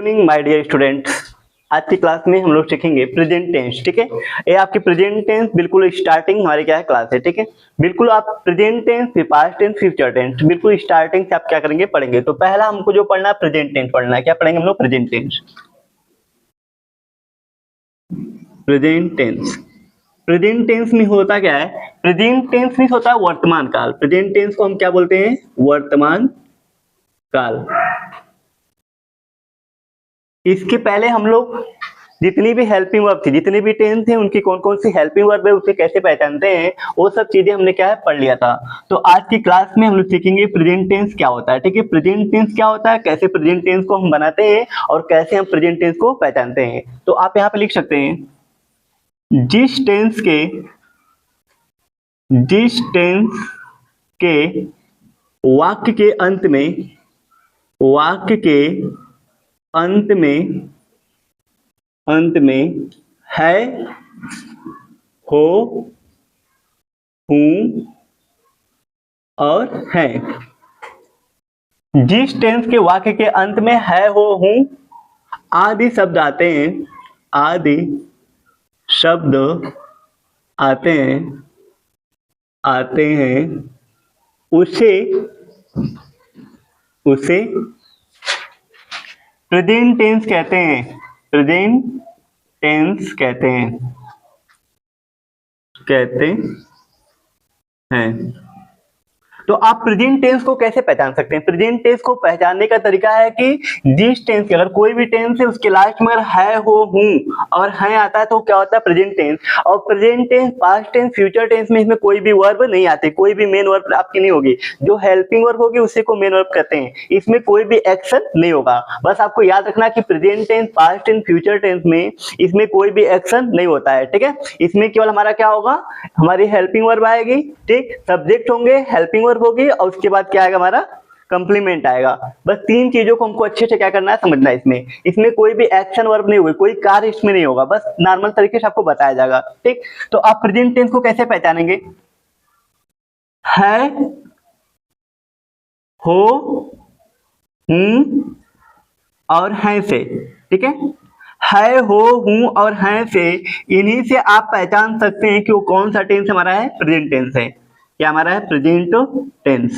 Evening my dear students. आज की class में हम लोग सीखेंगे प्रेजेंट टेंस। ठीक है, ये आपकी प्रेजेंट टेंस बिल्कुल स्टार्टिंग हमारी क्या है क्लास है। ठीक है, बिल्कुल आप प्रेजेंट टेंस, फिर पास्ट टेंस, फ्यूचर टेंस बिल्कुल स्टार्टिंग से आप क्या करेंगे पढ़ेंगे। तो पहला हमको जो पढ़ना है प्रेजेंट टेंस पढ़ना है। क्या पढ़ेंगे हम लोग? Present tense. Present tense, present tense में होता क्या है? प्रेजेंट टेंस में होता है वर्तमान काल। प्रेजेंट टेंस को हम क्या बोलते हैं? वर्तमान काल। इसके पहले हम लोग जितनी भी हेल्पिंग वर्ब थी, जितने भी टेंस थे, उनकी कौन कौन सी हेल्पिंग वर्ब है, उसे कैसे पहचानते हैं, वो सब चीजें हमने क्या है पढ़ लिया था। तो आज की क्लास में हम लोग सीखेंगे प्रेजेंट टेंस क्या होता है। ठीक है, प्रेजेंट टेंस क्या होता है, कैसे प्रेजेंट टेंस को हम बनाते हैं और कैसे हम प्रेजेंट टेंस को पहचानते हैं। तो आप यहाँ पे लिख सकते हैं जिस टेंस के वाक्य के अंत में है, हो, हूं और हैं। जिस टेंस के वाक्य के अंत में है, हो, हूं आदि शब्द आते हैं, उसे प्रेजेंट टेंस कहते हैं। प्रेजेंट टेंस कहते हैं। तो आप प्रेजेंट टेंस को कैसे पहचान सकते हैं? प्रेजेंट टेंस को पहचानने का तरीका है कि जिस टेंस के, अगर कोई भी टेंस है उसके लास्ट में अगर है, हो, हूं और हैं आता है तो क्या होता है? Present tense. और present tense, past tense, future tense में इसमें कोई भी वर्ब नहीं आते, कोई भी मेन वर्ब आपकी नहीं होगी। जो हेल्पिंग वर्ब होगी उसी को मेन वर्ब कहते हैं। इसमें कोई भी एक्शन नहीं होगा। बस आपको याद रखना कि present tense, past tense, future tense में इसमें कोई भी एक्शन नहीं होता है। ठीक है, इसमें केवल हमारा क्या होगा, हमारी हेल्पिंग वर्ब आएगी। ठीक, सब्जेक्ट होंगे, हेल्पिंग वर्ब होगी और उसके बाद क्या आएगा? हमारा कंप्लीमेंट आएगा। बस तीन चीजों को हमको अच्छे से क्या करना है, समझना है। इसमें कोई भी एक्शन वर्ब नहीं होगी, कोई कार्य इसमें नहीं होगा, बस नॉर्मल तरीके से आपको बताया जाएगा। ठीक, तो आप प्रेजेंट टेंस को कैसे पहचानेंगे? है, हो, हूं और हैं से। ठीक है, हो, हूं और हैं से, इन्हीं से आप पहचान सकते हैं कि वो कौन सा टेंस हमारा है? प्रेजेंट टेंस है। क्या हमारा है? Present tense.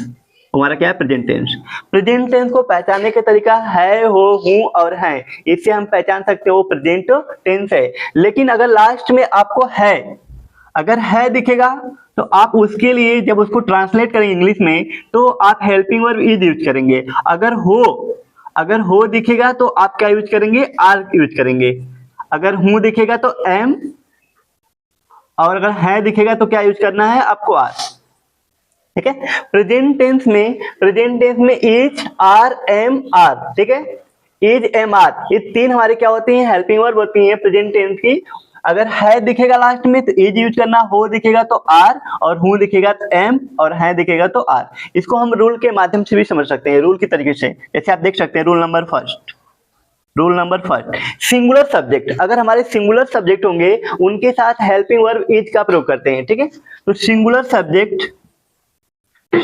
हमारा क्या है? Present tense. प्रेजेंट टेंस को पहचानने का तरीका है, हो, हूं और हैं, इससे हम पहचान सकते हैं वो प्रेजेंट टेंस है। लेकिन अगर लास्ट में आपको है, अगर है दिखेगा तो आप उसके लिए जब उसको ट्रांसलेट करेंगे इंग्लिश में तो आप हेल्पिंग वर्ब इज यूज करेंगे। अगर हो दिखेगा तो आप क्या यूज करेंगे? आर यूज करेंगे। अगर हूं दिखेगा तो एम, और अगर है दिखेगा तो क्या यूज करना है आपको? आर। ठीक है, प्रेजेंट टेंस में इज, आर, एम, आर। ठीक है, इज, एम, आर, ये तीन हमारे क्या होती हैं? हेल्पिंग वर्ब होती हैं प्रेजेंट टेंस की। अगर है दिखेगा लास्ट में तो इज यूज करना, हो दिखेगा तो आर, और हूं दिखेगा तो एम, और है दिखेगा तो आर। इसको हम रूल के माध्यम से भी समझ सकते हैं, रूल की तरीके से। जैसे आप देख सकते हैं rule number first, singular subject. अगर हमारे सिंगुलर सब्जेक्ट होंगे उनके साथ हेल्पिंग वर्ब इज का प्रयोग करते हैं। ठीक है, तो सिंगुलर सब्जेक्ट अब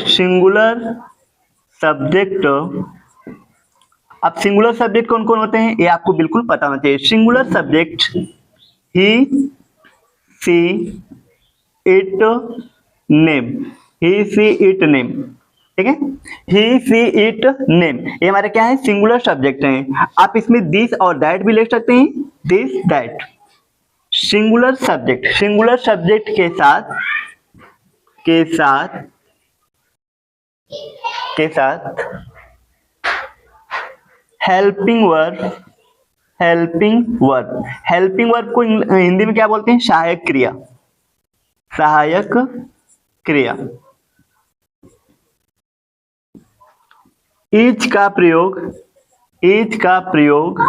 सिंगुलर सब्जेक्ट कौन कौन होते हैं ये आपको बिल्कुल पता होना चाहिए। Singular subject he, she, it, name. He, she, it, name. ठीक है, ही, सी, इट, नेम, ये हमारे क्या है? सिंगुलर सब्जेक्ट हैं। आप इसमें दिस और दैट भी ले सकते हैं, दिस, दैट। सिंगुलर सब्जेक्ट के साथ हेल्पिंग वर्ब को हिंदी में क्या बोलते हैं? सहायक क्रिया। इज का प्रयोग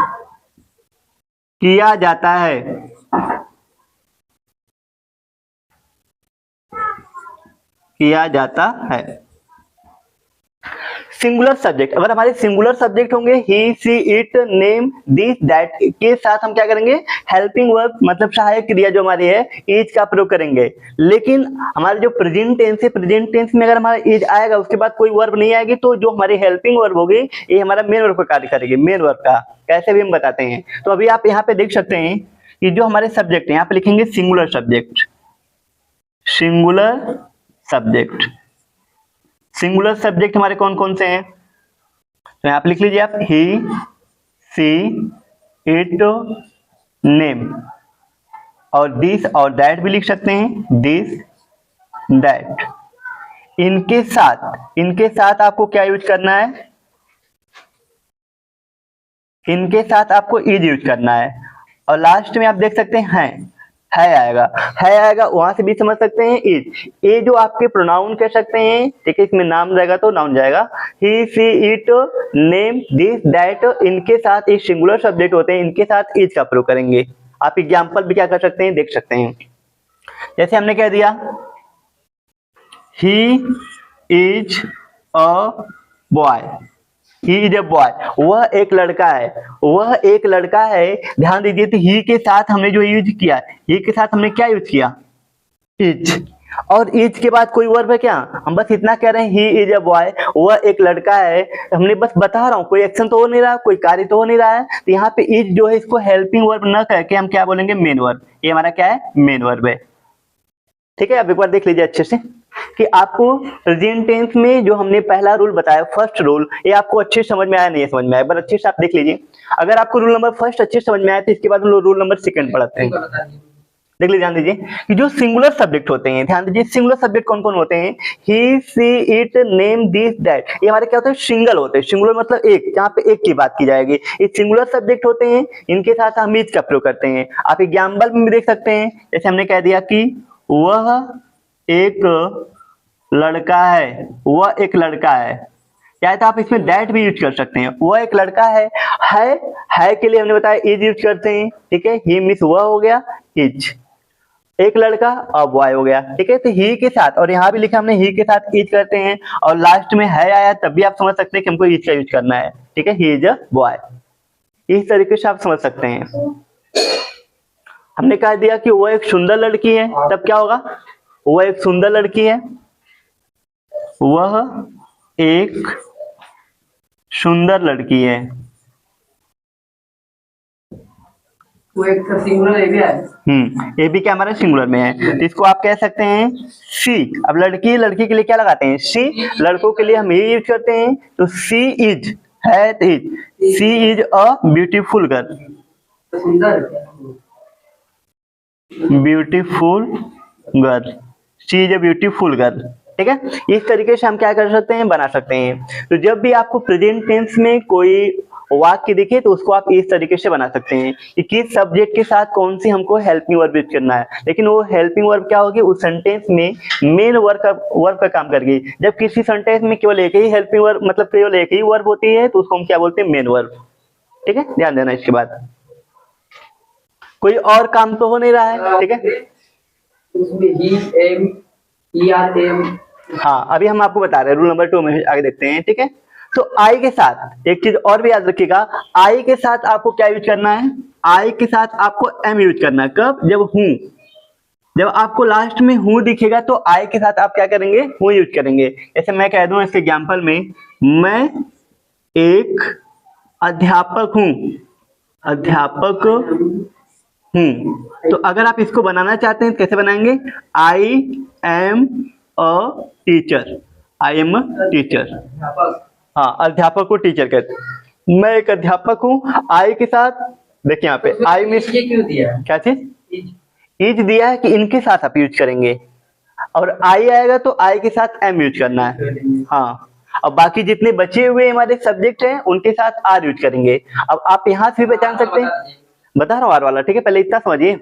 किया जाता है। सिंगुलर सब्जेक्ट, अगर हमारे सिंगुलर सब्जेक्ट होंगे he she it name this that के साथ हम क्या करेंगे, हेल्पिंग वर्ब मतलब सहायक क्रिया जो हमारी है इज का प्रयोग करेंगे। लेकिन हमारे जो प्रेजेंट टेंस है, प्रेजेंट टेंस में अगर हमारा इज आएगा उसके बाद कोई वर्ब नहीं आएगी तो जो हमारी हेल्पिंग वर्ब होगी ये हमारा मेन वर्ब का कार्य करेगी। मेन वर्ब का कैसे भी हम बताते हैं। तो अभी आप यहाँ पे देख सकते हैं कि जो हमारे सब्जेक्ट है यहाँ पे लिखेंगे singular subject, singular subject. Singular subject हमारे कौन कौन से हैं, तो यहाँ पे लिख लीजिए आप ही सी इट नेम, और दिस और दैट भी लिख सकते हैं, दिस दैट। इनके साथ आपको क्या यूज करना है, इनके साथ आपको इज यूज करना है। और लास्ट में आप देख सकते हैं है आएगा, वहां से भी समझ सकते हैं इज। ये जो आपके प्रोनाउन कह सकते हैं, ठीक है, इसमें नाम जाएगा तो नाउन जाएगा। He she it name this that, इनके साथ ये सिंगुलर सब्जेक्ट होते हैं, इनके साथ इज का प्रयोग करेंगे। आप एग्जाम्पल भी क्या कर सकते हैं, देख सकते हैं। जैसे हमने कह दिया he is a boy, he is a boy, वह एक लड़का है, वह एक लड़का है। ध्यान दीजिए तो ही के साथ हमने जो यूज किया, ही के साथ हमने क्या यूज किया, इज। और इज के बाद कोई वर्ब है क्या, हम बस इतना कह रहे हैं ही इज अ बॉय, वह एक लड़का है। हमने बस बता रहा हूँ, कोई एक्शन तो हो नहीं रहा, कोई कार्य तो हो नहीं रहा है। तो यहाँ पे इज जो है इसको हेल्पिंग वर्ब न करके हम क्या बोलेंगे, मेन वर्ब। ये हमारा क्या है, मेन वर्ब है। ठीक है, अब एक बार देख लीजिए अच्छे से कि आपको प्रेजेंट टेंस में जो हमने पहला रूल बताया, फर्स्ट रूल, ये आपको अच्छे समझ में आया नहीं समझ में आया, पर अच्छे से आप देख लीजिए। अगर आपको रूल नंबर फर्स्ट अच्छे समझ में आया तो इसके बाद हम लोग रूल नंबर सेकंड पढ़ते हैं। देख लीजिए, ध्यान दीजिए कि जो सिंगुलर सब्जेक्ट होते हैं, ध्यान दीजिए सिंगुलर सब्जेक्ट कौन कौन होते हैं, he she it name this that, ये हमारे क्या होते हैं, सिंगल होते हैं। सिंगुलर मतलब एक, जहाँ पे एक की बात की जाएगी, ये सिंगुलर सब्जेक्ट होते हैं। इनके साथ हम इज का प्रयोग करते हैं। आप एग्जाम्पल में भी देख सकते हैं, जैसे हमने कह दिया कि वह एक लड़का है, वह एक लड़का है, या तो आप इसमें दैट भी यूज कर सकते हैं। वह एक लड़का है के लिए हमने बताया इज यूज करते हैं, ठीक है। ही मिस वह हो गया इज, एक लड़का और बॉय हो गया, ठीक है। तो ही के साथ, और यहाँ भी लिखा हमने ही के साथ इज करते हैं, और लास्ट में है आया तब भी आप समझ सकते हैं कि हमको इज का यूज करना है, ठीक है। ही इज अ बॉय, इस तरीके से आप समझ सकते हैं। हमने कह दिया कि वो एक सुंदर लड़की है, तब क्या होगा, वह एक सुंदर लड़की है, वह एक सुंदर लड़की है। वो एक सिंगुलर एरिया है। ये भी क्या हमारे सिंगुलर में है, तो इसको आप कह सकते हैं सी। अब लड़की के लिए क्या लगाते हैं, सी। लड़कों के लिए हम ये यूज करते हैं, तो सी इज है, she is a beautiful girl, beautiful girl, she is a beautiful girl, ठीक है। इस तरीके से हम क्या कर सकते हैं, बना सकते हैं। तो जब भी आपको प्रेजेंट टेंस में कोई वाक्य दिखे तो उसको आप इस तरीके से बना सकते हैं कि किस सब्जेक्ट के साथ कौन सी हमको हेल्पिंग वर्ब यूज करना है। लेकिन वो हेल्पिंग वर्ब क्या होगी, उस सेंटेंस में मेन वर्ब का काम करेगी। जब किसी सेंटेंस में केवल एक ही हेल्पिंग वर्ब मतलब केवल एक ही वर्ब होती है तो उसको हम क्या बोलते हैं, मेन वर्ब, ठीक है। ध्यान देना, इसके बाद कोई और काम तो हो नहीं रहा है, ठीक है। उसमें ही एम एम। हाँ, अभी हम आपको बता रहे हैं रूल नंबर 2 में, आगे देखते हैं, ठीक है। तो आई के साथ एक चीज और भी याद रखिएगा, आई के साथ आपको क्या यूज करना है, आई के साथ आपको एम यूज करना है। कब, जब हूं, जब आपको लास्ट में हूं दिखेगा तो आई के साथ आप क्या करेंगे, हूं यूज करेंगे। जैसे मैं कह दूं इसके एग्जाम्पल में, मैं एक अध्यापक हूं, अध्यापक हूं। तो अगर आप इसको बनाना चाहते हैं तो कैसे बनाएंगे, I am a teacher, I am a teacher. हाँ, अध्यापक को टीचर कहते हैं। मैं एक अध्यापक हूँ, आई के साथ देखिए यहाँ पे आई मीन्स ये क्यों दिया, क्या चीज, इज दिया है कि इनके साथ आप यूज करेंगे, और आई आएगा तो आई के साथ एम यूज करना है। हाँ, अब बाकी जितने बचे हुए हमारे सब्जेक्ट हैं उनके साथ आर यूज करेंगे। अब आप यहाँ से भी पहचान सकते हैं, बता रहा हूँ आर वाला, ठीक है। पहले इतना समझिए,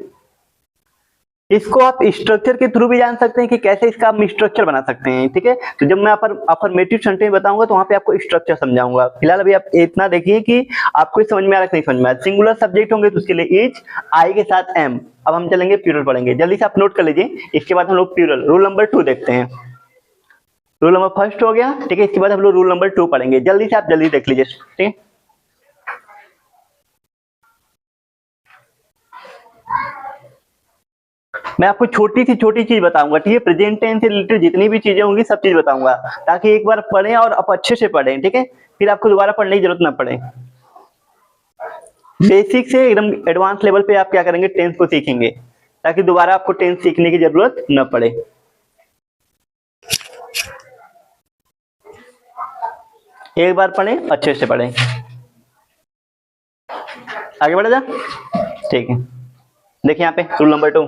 इसको आप स्ट्रक्चर के थ्रू भी जान सकते हैं कि कैसे इसका आप स्ट्रक्चर बना सकते हैं, ठीक है। तो जब मैं अफर्मेटिव सेंटेंस बताऊंगा तो वहां पे आपको स्ट्रक्चर समझाऊंगा। फिलहाल अभी आप इतना देखिए कि आपको समझ में आ रहा है, नहीं समझ में आ रहा। सिंगुलर सब्जेक्ट होंगे तो उसके लिए इज, आई के साथ एम। अब हम चलेंगे प्लूरल पढ़ेंगे, जल्दी से आप नोट कर लीजिए। इसके बाद हम लोग प्लूरल रूल नंबर 2 देखते हैं। रूल नंबर फर्स्ट हो गया, ठीक है। इसके बाद हम लोग रूल नंबर 2 पढ़ेंगे। जल्दी से आप जल्दी देख लीजिए, ठीक है। मैं आपको छोटी सी छोटी चीज बताऊंगा, ठीक है। प्रेजेंट टेंस से रिलेटेड जितनी भी चीजें होंगी सब चीज बताऊंगा, ताकि एक बार पढ़ें और आप अच्छे से पढ़ें, ठीक है। फिर आपको दोबारा पढ़ने की जरूरत ना पड़े। बेसिक से एकदम एडवांस लेवल पे आप क्या करेंगे, टेंस को सीखेंगे, ताकि दोबारा आपको टेंस सीखने की जरूरत न पड़े। एक बार पढ़ें, अच्छे से पढ़ें। आगे बढ़ा जा, ठीक है। देखिए यहाँ पे रूल नंबर 2।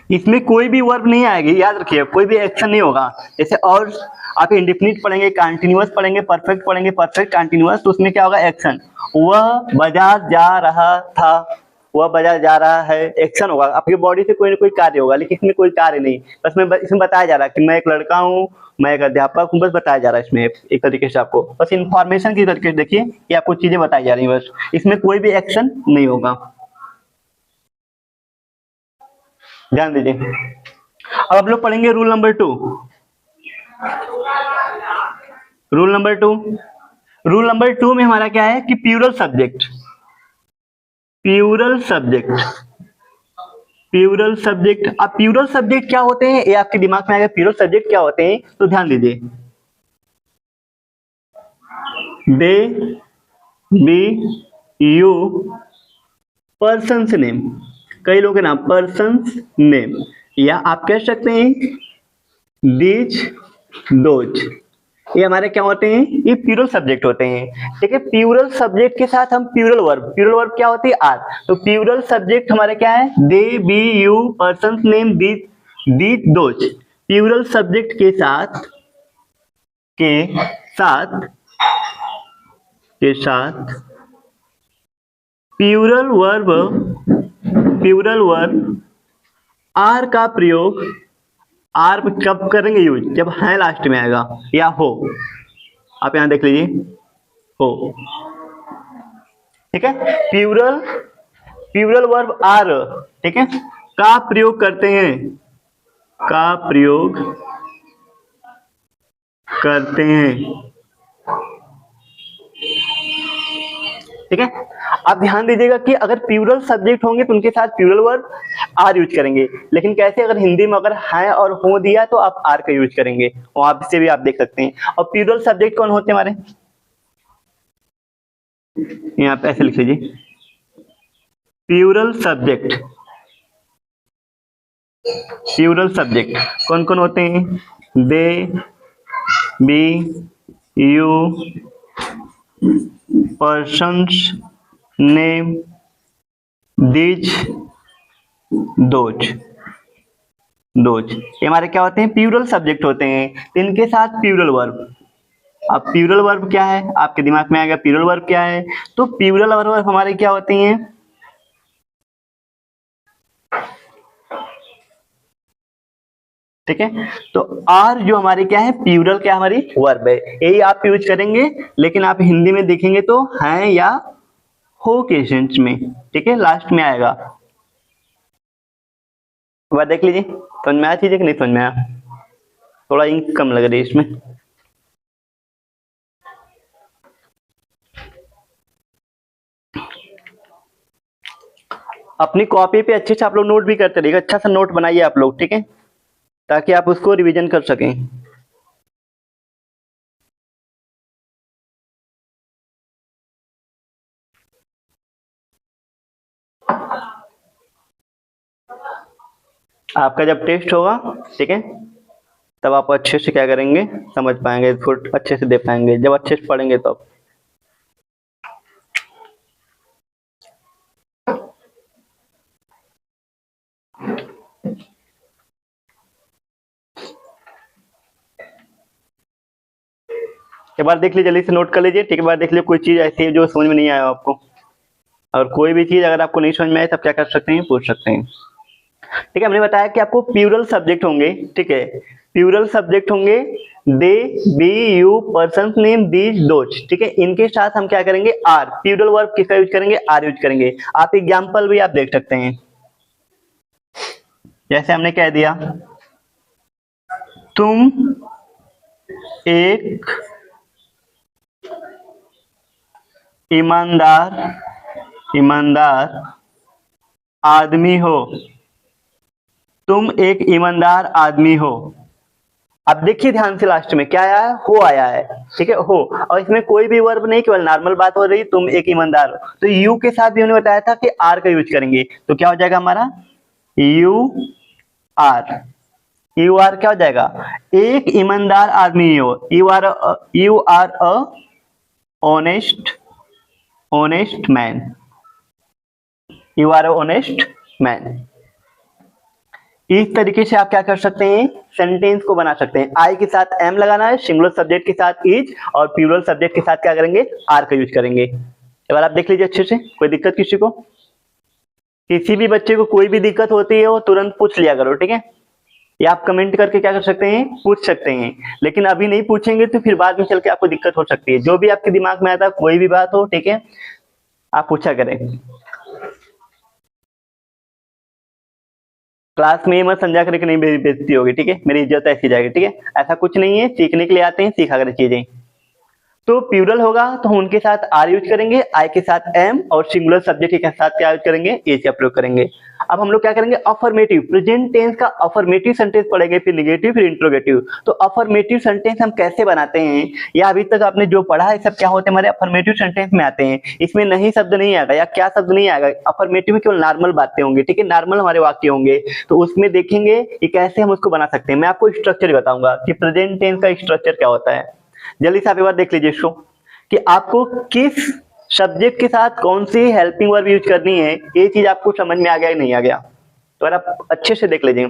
इसमें कोई भी वर्ब नहीं आएगी, याद रखिए, कोई भी एक्शन नहीं होगा। जैसे और आप इंडिफिनिट पढ़ेंगे, कंटीन्यूअस पढ़ेंगे, परफेक्ट पढ़ेंगे, परफेक्ट कंटीन्यूअस, तो उसमें क्या होगा, एक्शन। वह बाजार जा रहा था, वह बाजार जा रहा है, एक्शन होगा। आपकी बॉडी से कोई ना कोई कार्य होगा, लेकिन इसमें कोई कार्य नहीं। बस में इसमें बताया जा रहा है कि मैं एक लड़का हूँ, मैं एक अध्यापक हूँ, बस बताया जा रहा है इसमें एक तरीके से आपको, बस इंफॉर्मेशन की तरीके से देखिए कि आपको चीजें बताई जा रही है, बस इसमें कोई भी एक्शन नहीं होगा। ध्यान दीजिए। अब आप लोग पढ़ेंगे rule number 2। Rule number 2, rule number 2 में हमारा क्या है कि plural subject, plural subject, plural subject. अब प्लूरल सब्जेक्ट क्या होते हैं, ये आपके दिमाग में आएगा, प्लूरल सब्जेक्ट क्या होते हैं, तो ध्यान दीजिए। दे, बी, यू, पर्सन्स नेम, कई लोग के नाम, पर्सन्स नेम, या आप कह सकते हैं दीज, दोज, ये हमारे क्या होते हैं, ये प्लूरल सब्जेक्ट होते हैं, ठीक है। प्लूरल सब्जेक्ट के साथ हम प्लूरल वर्ब क्या होती है, आर। तो प्लूरल सब्जेक्ट हमारे क्या है, they, we, you, persons name, these, those. Plural subject के साथ प्लूरल वर्ब आर का प्रयोग, आर कब करेंगे यूज, जब है लास्ट में आएगा या हो। आप यहां देख लीजिए, हो, ठीक है। प्लूरल वर्ब आर, ठीक है, का प्रयोग करते हैं, का प्रयोग करते हैं, ठीक है। आप ध्यान दीजिएगा कि अगर प्लूरल सब्जेक्ट होंगे तो उनके साथ प्लूरल वर्ब आर यूज करेंगे, लेकिन कैसे, अगर हिंदी में अगर है और हो दिया तो आप आर का यूज करेंगे, वहां से भी आप देख सकते हैं। और प्लूरल सब्जेक्ट कौन होते हैं हमारे, यहाँ पे ऐसे लिख लीजिए, प्लूरल सब्जेक्ट, प्लूरल सब्जेक्ट कौन कौन होते हैं, they, we, you, persons name, these, those, ये हमारे क्या होते हैं, प्लूरल सब्जेक्ट होते हैं। इनके साथ प्लूरल वर्ब। अब प्लूरल वर्ब क्या है, आपके दिमाग में आएगा प्लूरल वर्ब क्या है, तो प्लूरल वर्ब हमारे क्या होती हैं, ठीक है। तो आर जो हमारी क्या है, प्लूरल क्या हमारी वर्ब है, यही आप यूज करेंगे, लेकिन आप हिंदी में देखेंगे तो है या हो के सेंस में, ठीक है, लास्ट में आएगा। वह देख लीजिए, समझ में आया चीजें कि नहीं समझ में आया, थोड़ा इंक कम लग रही है इसमें। अपनी कॉपी पे अच्छे से आप लोग नोट भी करते रहिएगा, अच्छा सा नोट बनाइए आप लोग, ठीक है, ताकि आप उसको रिवीजन कर सकें। आपका जब टेस्ट होगा, ठीक है, तब आप अच्छे से क्या करेंगे, समझ पाएंगे, फुट अच्छे से दे पाएंगे, जब अच्छे से पढ़ेंगे तब। एक बार देख लीजिए, जल्दी से नोट कर लीजिए, ठीक है। बार देख लीजिए कोई चीज ऐसी है जो समझ में नहीं आया आपको, और कोई भी चीज अगर आपको नहीं समझ में आए तब क्या कर सकते हैं, पूछ सकते हैं। ठीक है, हमने बताया कि आपको प्लूरल सब्जेक्ट होंगे, ठीक है, प्लूरल सब्जेक्ट होंगे, they, we, you, person name, these, those, ठीक है, इनके साथ हम क्या करेंगे, आर, प्लूरल वर्ब किसका यूज करेंगे, आर यूज करेंगे। आप एग्जाम्पल भी आप देख सकते हैं, जैसे हमने कह दिया, तुम एक ईमानदार आदमी हो, तुम एक ईमानदार आदमी हो। अब देखिए ध्यान से, लास्ट में क्या आया है, हो आया है, ठीक है, हो, और इसमें कोई भी वर्ब नहीं, केवल नॉर्मल बात हो रही, तुम एक ईमानदार हो। तो यू के साथ भी हमने बताया था कि आर का यूज करेंगे, तो क्या हो जाएगा हमारा, यू आर, यू आर क्या हो जाएगा, एक ईमानदार आदमी हो, you are a honest man, you are honest man. इस तरीके से आप क्या कर सकते हैं, सेंटेंस को बना सकते हैं। आई के साथ एम लगाना है, सिंगुलर सब्जेक्ट के साथ इज, और प्लूरल सब्जेक्ट के साथ क्या करेंगे, आर का यूज करेंगे। एक बार आप देख लीजिए अच्छे से, कोई दिक्कत किसी को, किसी भी बच्चे को कोई भी दिक्कत होती है वो तुरंत पूछ लिया करो, ठीक है, या आप कमेंट करके क्या कर सकते हैं, पूछ सकते हैं, लेकिन अभी नहीं पूछेंगे तो फिर बाद में चल के आपको दिक्कत हो सकती है। जो भी आपके दिमाग में आता है, कोई भी बात हो, ठीक है, आप पूछा करें। क्लास में ये मत समझा करे कि नहीं मेरी बेइज्जती होगी, ठीक है, मेरी इज्जत ऐसी जाएगी, ठीक है, ऐसा कुछ नहीं है, सीखने के लिए आते हैं, सीखा करें चीजें। तो प्लूरल होगा तो हम उनके साथ आर यूज करेंगे, आई के साथ एम, और सिंगुलर सब्जेक्ट के साथ क्या यूज करेंगे, एज का प्रयोग करेंगे। अब हम लोग क्या करेंगे, अफर्मेटिव, प्रेजेंट टेंस का अफर्मेटिव सेंटेंस पढ़ेंगे, फिर निगेटिव, फिर इंट्रोगेटिव। तो अफर्मेटिव सेंटेंस हम कैसे बनाते हैं, या अभी तक आपने जो पढ़ा है सब क्या होते हैं, हमारे अफर्मेटिव सेंटेंस में आते हैं। इसमें नहीं शब्द नहीं आएगा, या क्या शब्द नहीं आएगा, अफर्मेटिव में केवल नॉर्मल बातें होंगी, ठीक है, नॉर्मल हमारे वाक्य होंगे। तो उसमें देखेंगे कि कैसे हम उसको बना सकते हैं। मैं आपको स्ट्रक्चर बताऊंगा कि प्रेजेंट टेंस का स्ट्रक्चर क्या होता है। जल्दी से आप एक बार देख लीजिए इसको, कि आपको किस सब्जेक्ट के साथ कौन सी हेल्पिंग वर्ब यूज करनी है, ये चीज आपको समझ में आ गया या नहीं आ गया, तो आप अच्छे से देख लीजिए।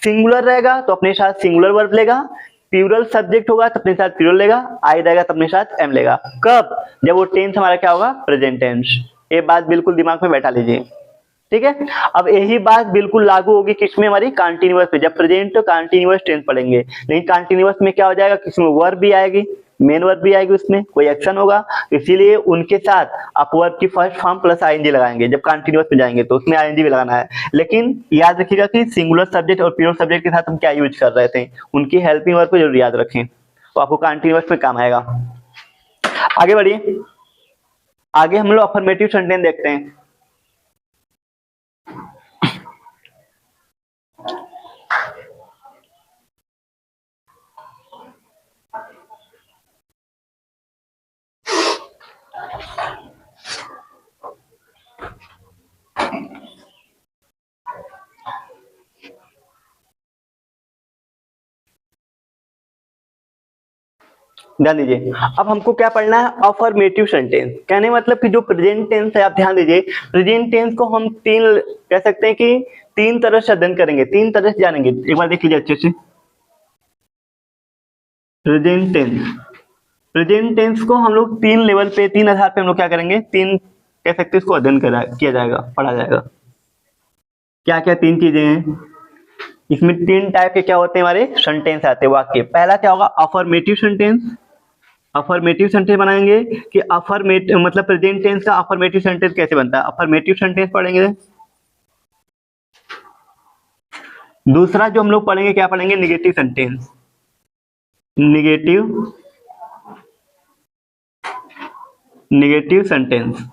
सिंगुलर रहेगा तो अपने साथ सिंगुलर वर्ब लेगा, प्लूरल सब्जेक्ट होगा तो अपने साथ प्लूरल लेगा, आई रहेगा तो अपने साथ एम लेगा। कब, जब वो टेंस हमारा क्या होगा, प्रेजेंट टेंस। ये बात बिल्कुल दिमाग में बैठा लीजिए, ठीक है। अब यही बात बिल्कुल लागू होगी किसमें, हमारी कंटीन्यूअस पे, जब प्रेजेंट तो कंटीन्यूअस टेंस पढ़ेंगे। लेकिन कंटीन्यूअस में क्या हो जाएगा, किसमें वर्ब भी आएगी, मेन वर्ब भी आएगी, उसमें कोई एक्शन होगा, इसीलिए उनके साथ आप वर्ब की फर्स्ट फॉर्म प्लस आईएनजी लगाएंगे। जब कंटीन्यूअस पे जाएंगे तो उसमें आईएनजी भी लगाना है। लेकिन याद रखिएगा कि सिंगुलर सब्जेक्ट और प्लूरल सब्जेक्ट के साथ हम क्या यूज कर रहे थे, उनकी हेल्पिंग वर्ब को जरूर याद रखें, तो आपको कंटीन्यूअस में काम आएगा। आगे बढ़िए, आगे हम लोग अफर्मेटिव सेंटेंस देखते हैं। ध्यान दीजिए, अब हमको क्या पढ़ना है, अफर्मेटिव सेंटेंस। कहने मतलब कि जो प्रेजेंट टेंस है, आप ध्यान दीजिए, प्रेजेंट टेंस को हम तीन कह सकते हैं कि तीन तरह से अध्ययन करेंगे, तीन तरह से जानेंगे। एक बार देख लीजिए अच्छे से, प्रेजेंट टेंस, प्रेजेंट टेंस को हम लोग तीन लेवल पे, तीन आधार पे हम लोग क्या करेंगे, तीन कह सकते हैं इसको अध्ययन किया जाएगा, पढ़ा जाएगा। क्या क्या तीन चीजें हैं इसमें, तीन टाइप के क्या होते हैं हमारे सेंटेंस आते हैं, वाक्य। पहला क्या होगा, अफर्मेटिव सेंटेंस। अफर्मेटिव सेंटेंस बनाएंगे कि अफर्मेटिव मतलब प्रेजेंट टेंस का अफर्मेटिव सेंटेंस कैसे बनता है, अफर्मेटिव सेंटेंस पढ़ेंगे। दूसरा जो हम लोग पढ़ेंगे, क्या पढ़ेंगे, negative sentence, negative sentence.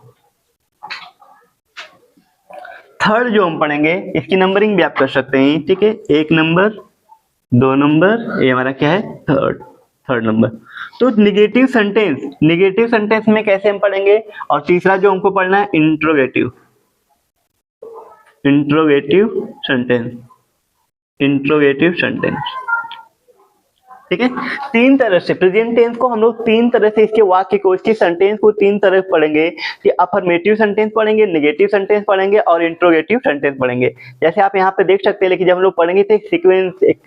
Third जो हम पढ़ेंगे, इसकी नंबरिंग भी आप कर सकते हैं, ठीक है, एक नंबर, दो नंबर, ये हमारा क्या है, थर्ड नंबर। तो निगेटिव सेंटेंस में कैसे हम पढ़ेंगे। और तीसरा जो हमको पढ़ना है, इंट्रोगेटिव सेंटेंस, ठीक है। तीन तरह से प्रेजेंट टेंस को हम लोग तीन तरह से, इसके वाक्य को, इसके सेंटेंस को तीन तरह पढ़ेंगे कि अफर्मेटिव सेंटेंस पढ़ेंगे, नेगेटिव सेंटेंस पढ़ेंगे और इंट्रोगेटिव सेंटेंस पढ़ेंगे। जैसे आप यहाँ पे देख सकते हैं, लेकिन जब हम लोग पढ़ेंगे तो सीक्वेंस एक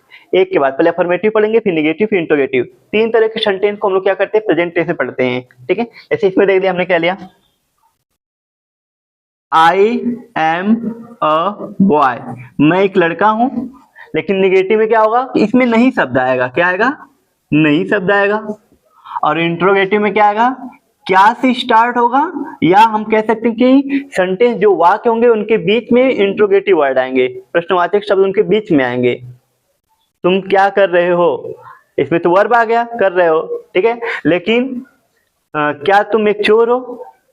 के बाद पहले अफर्मेटिव पढ़ेंगे, फिर नेगेटिव, फिर इंट्रोगेटिव। तीन तरह के सेंटेंस को हम लोग क्या करते हैं, प्रेजेंट टेंस में पढ़ते हैं, ठीक है। जैसे इसमें देख लिया हमने क्या लिया, आई एम अ बॉय, मैं एक लड़का हूं। लेकिन निगेटिव में क्या होगा, इसमें नहीं शब्द आएगा, क्या आएगा, नहीं शब्द आएगा। और इंट्रोगेटिव में क्या आएगा, क्या से स्टार्ट होगा, या हम कह सकते हैं कि सेंटेंस जो वाक्य होंगे उनके बीच में इंट्रोगेटिव वर्ड आएंगे, प्रश्नवाचक शब्द उनके बीच में आएंगे। तुम क्या कर रहे हो, इसमें तो वर्ब आ गया, कर रहे हो, ठीक है। लेकिन क्या तुम एक चोर हो,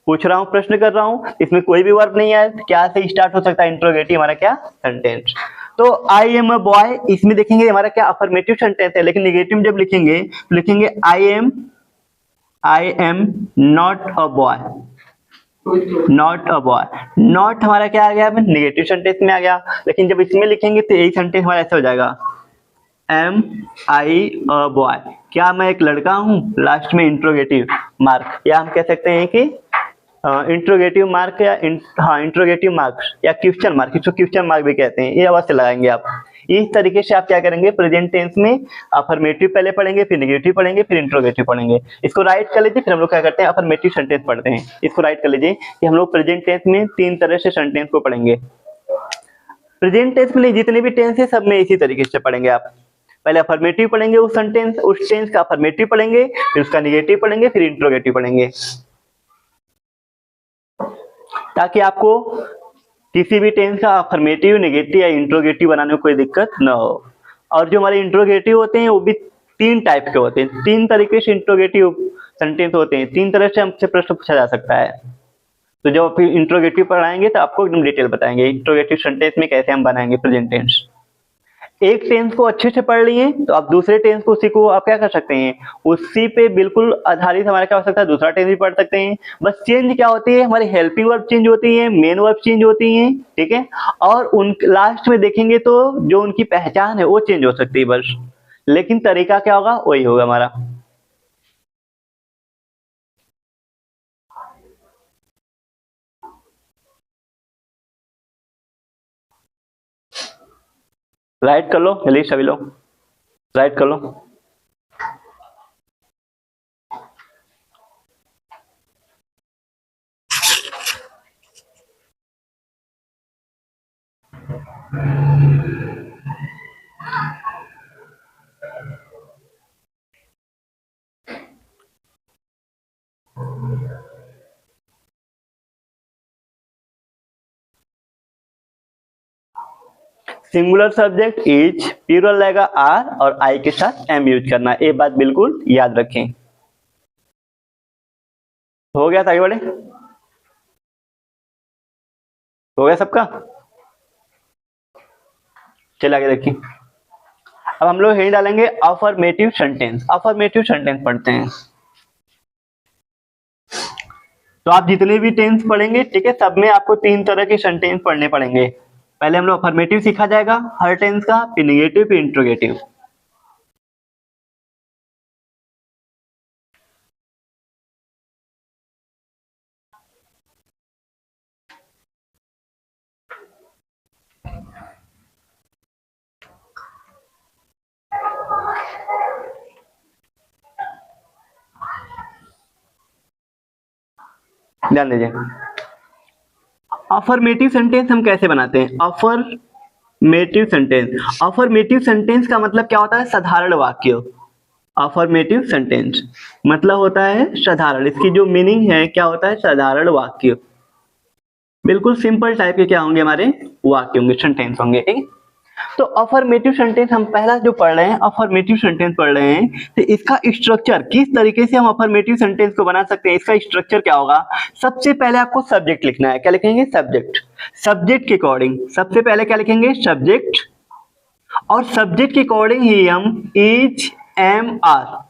पूछ रहा हूं, प्रश्न कर रहा हूं, इसमें कोई भी वर्ब नहीं है, क्या से स्टार्ट हो सकता है, इंट्रोगेटिव हमारा क्या, सेंटेंस। तो आई एम अ बॉय, इसमें देखेंगे हमारा क्या अफर्मेटिव सेंटेंस है। लेकिन नेगेटिव जब लिखेंगे तो लिखेंगे I am not a boy, not a boy. Not हमारा क्या आ गया, नेगेटिव सेंटेंस में आ गया। लेकिन जब इसमें लिखेंगे तो यही सेंटेंस हमारा ऐसा हो जाएगा, एम आई अ बॉय, क्या मैं एक लड़का हूं, लास्ट में इंट्रोगेटिव मार्क, या हम कह सकते हैं कि इंट्रोगेटिव मार्क, या इंट्रोगेटिव मार्क्स या क्वेश्चन मार्क, इसको क्वेश्चन मार्क भी कहते हैं, ये अवश्य लगाएंगे आप। इस तरीके से आप क्या करेंगे, प्रेजेंट टेंस में अफर्मेटिव पहले पढ़ेंगे, फिर नेगेटिव पढ़ेंगे, फिर इंट्रोगेटिव पढ़ेंगे। इसको राइट कर लीजिए, फिर हम लोग क्या करते हैं, अफर्मेटिव सेंटेंस पढ़ते हैं। इसको राइट कर लीजिए कि हम लोग प्रेजेंट टेंस में 3 तरह से सेंटेंस को पढ़ेंगे। प्रेजेंट टेंस में जितने भी टेंस है सब में इसी तरीके से पढ़ेंगे आप। पहले अफर्मेटिव पढ़ेंगे, उस सेंटेंस उस टेंस का अफर्मेटिव पढ़ेंगे, फिर उसका नेगेटिव पढ़ेंगे, फिर इंट्रोगेटिव पढ़ेंगे, ताकि आपको किसी भी टेंस का अफर्मेटिव, नेगेटिव या इंट्रोगेटिव बनाने में कोई दिक्कत न हो। और जो हमारे इंट्रोगेटिव होते हैं वो भी 3 टाइप के होते हैं, 3 तरीके से इंट्रोगेटिव सेंटेंस होते हैं, 3 तरह से हमसे प्रश्न पूछा जा सकता है। तो जब आप इंट्रोगेटिव पढ़ाएंगे तो आपको एकदम डिटेल बताएंगे इंट्रोगेटिव सेंटेंस में कैसे हम बनाएंगे प्रेजेंट टेंस। एक टेंस को अच्छे से पढ़ लिए तो आप दूसरे टेंस को उसी को आप क्या कर सकते हैं, उसी पे बिल्कुल आधारित हमारा क्या हो सकता है, दूसरा टेंस भी पढ़ सकते हैं। बस चेंज क्या होती है, हमारी हेल्पिंग वर्ब चेंज होती है, मेन वर्ब चेंज होती है, ठीक है। और उन लास्ट में देखेंगे तो जो उनकी पहचान है वो चेंज हो सकती है बस, लेकिन तरीका क्या होगा वही होगा हमारा। राइट कर लो जल्दी सभी लोग, राइट कर लो। सिंगुलर सब्जेक्ट इज, प्लूरल रहेगा आर, और आई के साथ एम यूज करना, ये बात बिल्कुल याद रखें। हो गया था, आगे बढ़े, हो गया सबका, चलिए आगे देखिए। अब हम लोग यही डालेंगे अफर्मेटिव सेंटेंस। अफर्मेटिव सेंटेंस पढ़ते हैं। तो आप जितने भी टेंस पढ़ेंगे, ठीक है, सब में आपको 3 तरह के सेंटेंस पढ़ने पड़ेंगे। पहले हम लोग अफर्मेटिव सीखा जाएगा हर टेंस का, फिर नेगेटिव, फिर इंट्रोगेटिव। ध्यान दीजिए, अफर्मेटिव सेंटेंस हम कैसे बनाते हैं। अफर्मेटिव सेंटेंस, अफर्मेटिव सेंटेंस का मतलब क्या होता है, साधारण वाक्य। अफर्मेटिव सेंटेंस मतलब होता है साधारण, इसकी जो मीनिंग है क्या होता है, साधारण वाक्य। बिल्कुल सिंपल टाइप के क्या होंगे, हमारे वाक्य होंगे, सेंटेंस होंगे, ठीक है। तो अफर्मेटिव सेंटेंस हम पहला जो पढ़ रहे हैं, अफर्मेटिव सेंटेंस पढ़ रहे हैं, तो इसका स्ट्रक्चर किस तरीके से हम अफर्मेटिव सेंटेंस को बना सकते हैं, इसका स्ट्रक्चर क्या होगा। सबसे पहले आपको सब्जेक्ट लिखना है, क्या लिखेंगे, सब्जेक्ट। सब्जेक्ट के अकॉर्डिंग सबसे पहले क्या लिखेंगे, सब्जेक्ट, और सब्जेक्ट के अकॉर्डिंग ही हम इज, एम, आर,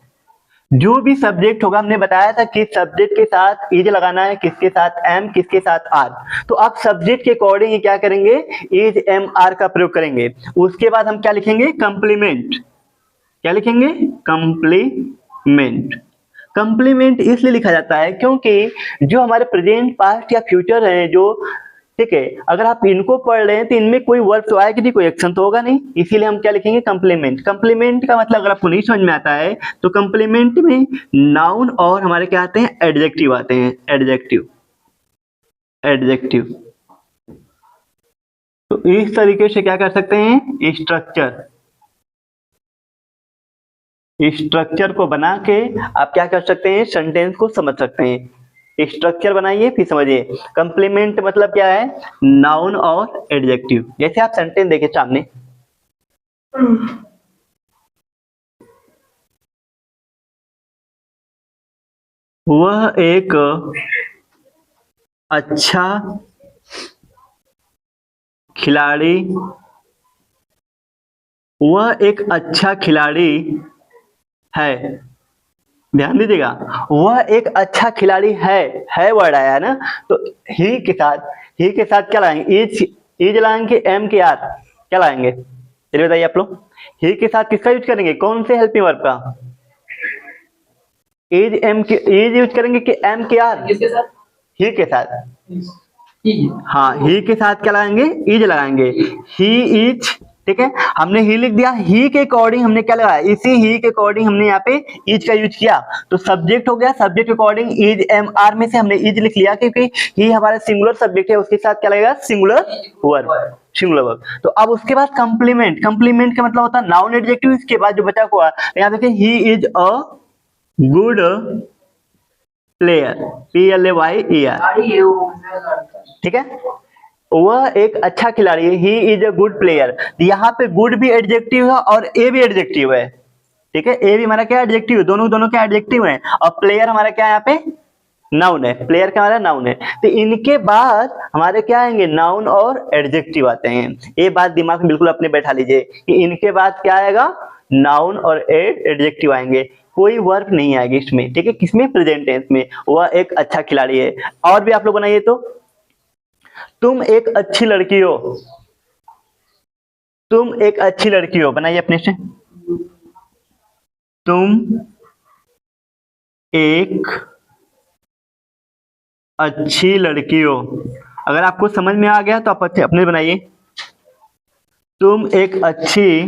जो भी सब्जेक्ट होगा, हमने बताया था कि सब्जेक्ट के साथ इज लगाना है, किसके साथ एम, किसके साथ आर। तो आप सब्जेक्ट के अकॉर्डिंग ही क्या करेंगे, इज, एम, आर का प्रयोग करेंगे। उसके बाद हम क्या लिखेंगे, कंप्लीमेंट। क्या लिखेंगे, कंप्लीमेंट। कंप्लीमेंट इसलिए लिखा जाता है क्योंकि जो हमारे प्रेजेंट, पास्ट या फ्यूचर है जो, ठीक है, अगर आप इनको पढ़ रहे हैं तो इनमें कोई वर्ब तो आएगा नहीं, कोई एक्शन तो होगा नहीं, इसीलिए हम क्या लिखेंगे, कंप्लीमेंट। कंप्लीमेंट का मतलब अगर आपको नहीं समझ में आता है तो कंप्लीमेंट में नाउन और हमारे क्या आते हैं, एडजेक्टिव आते हैं, एडजेक्टिव, एडजेक्टिव, तो इस तरीके से क्या कर सकते हैं, स्ट्रक्चर को बना के आप क्या कर सकते हैं, सेंटेंस को समझ सकते हैं। स्ट्रक्चर बनाइए फिर समझिए। कंप्लीमेंट मतलब क्या है, नाउन और एडजेक्टिव। जैसे आप सेंटेंस देखे सामने, वह एक अच्छा खिलाड़ी, वह एक अच्छा खिलाड़ी है। ध्यान दीजिएगा, वह एक अच्छा खिलाड़ी है वर्ड आया है ना, तो ही के साथ क्या लाएंगे, इज लाएंगे, एम के आर क्या लाएंगे, चलिए बताइए आप लोग। ही के साथ किसका यूज करेंगे, कौन से हेल्पिंग वर्ब का, इज यूज करेंगे कि एम के आर, किसके साथ, ही के साथ। ही, हाँ, ही के साथ क्या लगाएंगे, इज लगाएंगे। ही इज, ठीक है, हमने ही लिख दिया, ही के अकॉर्डिंग हमने क्या लगाया, इसी ही के अकॉर्डिंग हमने यहाँ पे इज का यूज किया, तो सब्जेक्ट हो गया, सब्जेक्ट के अकॉर्डिंग इज एम आर में से हमने इज लिख लिया, क्योंकि ही हमारा सिंगुलर सब्जेक्ट है, उसके साथ क्या लगेगा, सिंगुलर वर्ब, सिंगुलर वर्ब। तो अब उसके बाद कंप्लीमेंट का मतलब होता है नाउन एडजेक्टिव, इसके बाद जो बचा हुआ है यहाँ देखिए, he is a good player, PLAYER, ठीक है, वह एक अच्छा खिलाड़ी है, he is a good player. यहाँ पे गुड भी एडजेक्टिव है और ए भी एडजेक्टिव है, ठीक है, ए भी हमारा क्या एडजेक्टिव है, दोनों क्या एडजेक्टिव है, और प्लेयर हमारा क्या है यहाँ पे, नाउन है, प्लेयर क्या हमारा नाउन है। तो इनके बाद हमारे क्या आएंगे, नाउन और एडजेक्टिव आते हैं। ये बात दिमाग में बिल्कुल अपने बैठा लीजिए कि इनके बाद क्या आएगा, नाउन और एडजेक्टिव आएंगे, कोई वर्ब नहीं आएगी इसमें, ठीक है, किसमें, प्रेजेंट टेंस में। वह एक अच्छा खिलाड़ी है। और भी आप लोग बनाइए, तो तुम एक अच्छी लड़की हो, तुम एक अच्छी लड़की हो, बनाइए अपने से, तुम एक अच्छी लड़की हो। अगर आपको समझ में आ गया तो आप अपने बनाइए, तुम एक अच्छी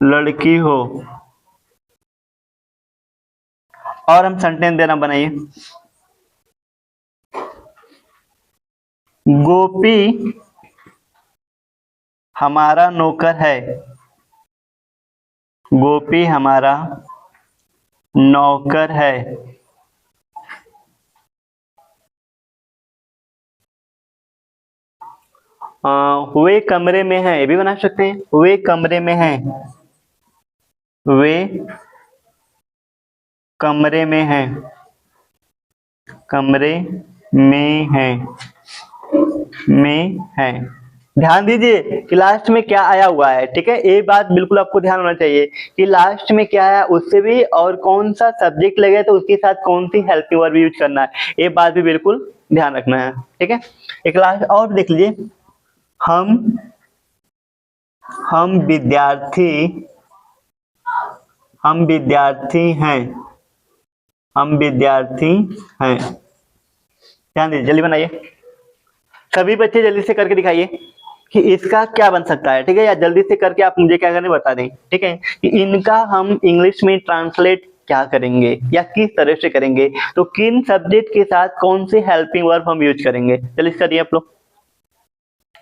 लड़की हो। और हम सेंटेंस देना बनाइए, गोपी हमारा नौकर है, गोपी हमारा नौकर है। वे कमरे में है, ये भी बना सकते हैं, वे कमरे में है, वे कमरे में है, कमरे में है, में है। ध्यान दीजिए कि लास्ट में क्या आया हुआ है, ठीक है, ये बात बिल्कुल आपको ध्यान होना चाहिए कि लास्ट में क्या आया उससे भी, और कौन सा सब्जेक्ट लगे तो उसके साथ कौन सी हेल्पिंग वर्ब यूज करना है, ये बात भी बिल्कुल ध्यान रखना है, ठीक है। एक लास्ट और देख लीजिए, हम विद्यार्थी हैं, हम विद्यार्थी हैं। ध्यान दीजिए, जल्दी बनाइए, सभी बच्चे जल्दी से करके दिखाइए कि इसका क्या बन सकता है, ठीक है, या जल्दी से करके आप मुझे क्या करने बता दें, ठीक है, कि इनका हम इंग्लिश में ट्रांसलेट क्या करेंगे या किस तरह से करेंगे, तो किन सब्जेक्ट के साथ कौन सी हेल्पिंग वर्ब हम यूज करेंगे। जल्दी करिए आप लोग,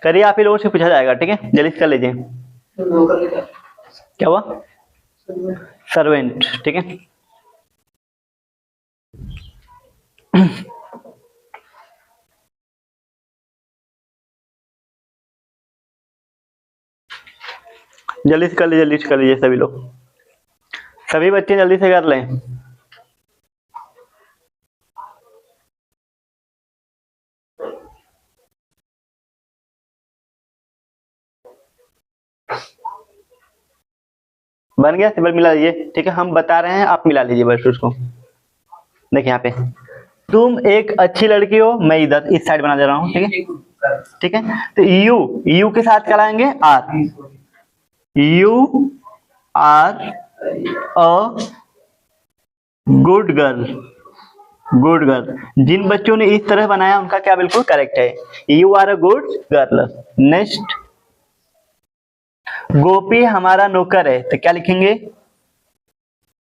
करिए, आप ही लोगों से पूछा जाएगा, ठीक है, जल्दी कर लीजिए। क्या हुआ, सर्वेंट, ठीक है। जल्दी से कर लीजिए सभी लोग, सभी बच्चे जल्दी से कर लें। बन गया, सिंबल मिला लीजिए, ठीक है, हम बता रहे हैं, आप मिला लीजिए बस उसको। देखिए यहाँ पे, तुम एक अच्छी लड़की हो, मैं इधर इस साइड बना दे रहा हूँ, ठीक है, ठीक है, तो यू के साथ क्या लाएंगे, are, you are a good girl. जिन बच्चों ने इस तरह बनाया उनका क्या बिल्कुल करेक्ट है, you are a good girl. Next, Gopi हमारा नौकर है, तो क्या लिखेंगे,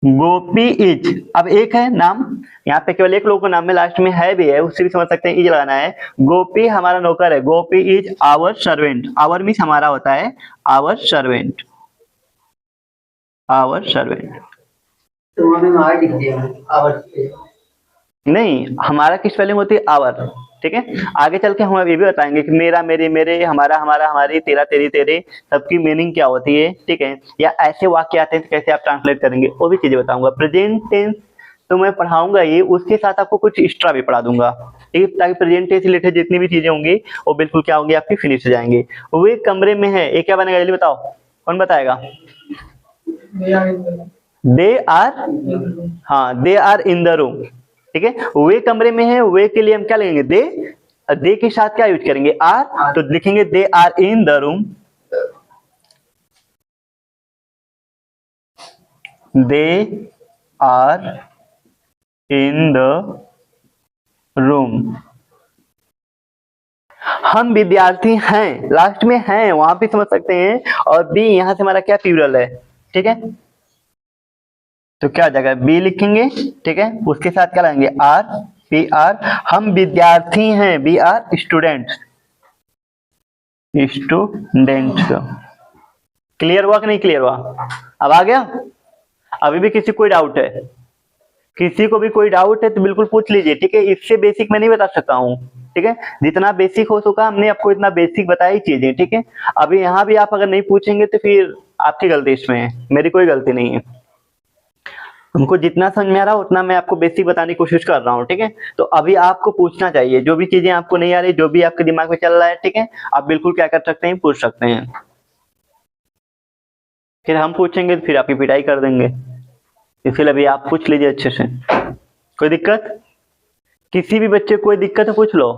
गोपी इज, अब एक है नाम, यहाँ पे केवल एक लोग को नाम में लास्ट में है भी है, उससे भी समझ सकते हैं इज लगाना है। गोपी हमारा नौकर है, Gopi is our servant, our means हमारा होता है, आवर सर्वेंट, आवर सर्वेंट। तो हमें वहां लिख दिया आवर, नहीं, हमारा किस स्पेलिंग होती है, आवर, ठीक है। आगे चल के हम ये भी बताएंगे कि मेरा, मेरे, मेरे, हमारा, हमारा, हमारी, तेरा, तेरी, तेरे, सबकी मीनिंग क्या होती है, ठीक है। या ऐसे वाक्य आते हैं तो कैसे आप ट्रांसलेट करेंगे, वो भी चीजें बताऊंगा। प्रेजेंट टेंस तो मैं पढ़ाऊंगा ही, उसके साथ आपको कुछ एक्स्ट्रा भी पढ़ा दूंगा, ठीक है, ताकि प्रेजेंट टेंस रिलेटेड जितनी भी चीजें होंगी वो बिल्कुल क्या होंगी, आपकी फिनिश हो जाएंगे। वे कमरे में है, ये क्या बनेगा जल्दी बताओ, कौन बताएगा। दे आर, हाँ, they are in the room, ठीक है। वे कमरे में है, वे के लिए हम क्या लेंगे, दे के साथ क्या यूज करेंगे, आर, तो लिखेंगे they are in the room, they are in the room. हम विद्यार्थी हैं, लास्ट में हैं वहां भी समझ सकते हैं, और बी यहां से हमारा क्या प्लूरल है, ठीक है, तो क्या हो जाएगा, बी लिखेंगे, ठीक है, उसके साथ क्या लगाएंगे, आर, पी आर। हम विद्यार्थी हैं, we are students, students. Clear हुआ कि नहीं क्लियर हुआ, अब आ गया। अभी भी किसी कोई डाउट है, किसी को भी कोई डाउट है तो बिल्कुल पूछ लीजिए, ठीक है। इससे बेसिक मैं नहीं बता सकता हूँ, ठीक है, जितना बेसिक हो सका हमने आपको इतना बेसिक बताई चीजें, ठीक है। अभी यहाँ भी आप अगर नहीं पूछेंगे तो फिर आपकी गलती इसमें है, मेरी कोई गलती नहीं है। उनको जितना समझ में आ रहा है उतना मैं आपको बेसिक बताने की कोशिश कर रहा हूँ, ठीक है। तो अभी आपको पूछना चाहिए, जो भी चीजें आपको नहीं आ रही, जो भी आपके दिमाग में चल रहा है, ठीक है, आप बिल्कुल क्या कर सकते हैं, पूछ सकते हैं। फिर हम पूछेंगे तो फिर आपकी पिटाई कर देंगे, इसलिए अभी आप पूछ लीजिए अच्छे से। कोई दिक्कत, किसी भी बच्चे को कोई दिक्कत है पूछ लो।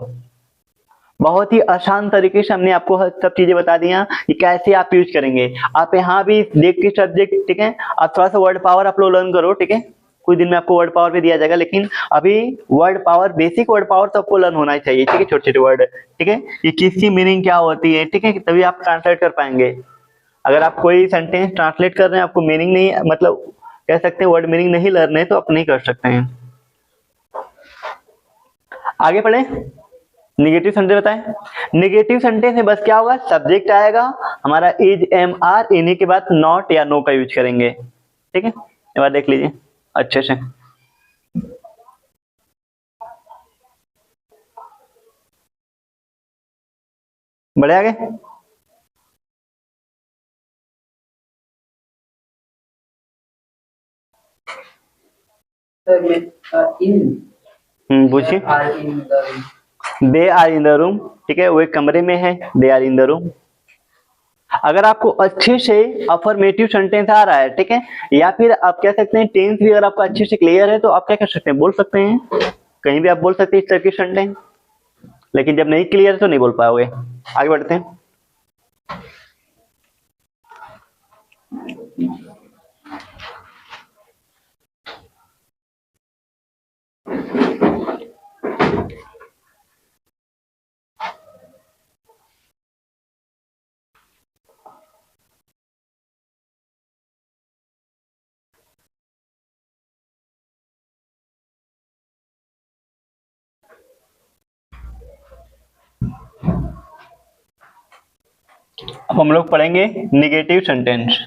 बहुत ही आसान तरीके से हमने आपको सब चीजें बता दिया कि कैसे आप यूज करेंगे। आप यहाँ भी देख के सब्जेक्ट, ठीक है, आप थोड़ा सा वर्ड पावर आप लोग लर्न करो, ठीक है। कुछ दिन में आपको वर्ड पावर भी दिया जाएगा, लेकिन अभी word power, basic word power तो आपको लर्न होना ही चाहिए, ठीक है, छोटे छोटे वर्ड, ठीक है, ये किसकी मीनिंग क्या होती है, ठीक है, तभी आप ट्रांसलेट कर पाएंगे। अगर आप कोई सेंटेंस ट्रांसलेट कर रहे हैं, आपको मीनिंग नहीं, मतलब कह सकते हैं वर्ड मीनिंग नहीं लर्न है, तो आप नहीं कर सकते हैं। आगे पढ़े, निगेटिव सेंटेंस बताएं। निगेटिव सेंटेंस में बस क्या होगा, सब्जेक्ट आएगा हमारा इज, एम, आर, इन्हीं के बाद नॉट या नो का यूज करेंगे, ठीक है। एक बार देख लीजिए अच्छे से। बढ़े आगे, पूछिए। They are in the room, ठीक है, वो एक कमरे में है, they are in the room. अगर आपको अच्छे से अफर्मेटिव सेंटेंस आ रहा है, ठीक है, या फिर आप कह सकते हैं टेंस भी अगर आपका अच्छे से क्लियर है, तो आप क्या कर सकते हैं, बोल सकते हैं, कहीं भी आप बोल सकते हैं इस तरह की सेंटेंस। लेकिन जब नहीं क्लियर है तो नहीं बोल पाओगे। आगे बढ़ते हैं। अब हम लोग पढ़ेंगे negative sentence.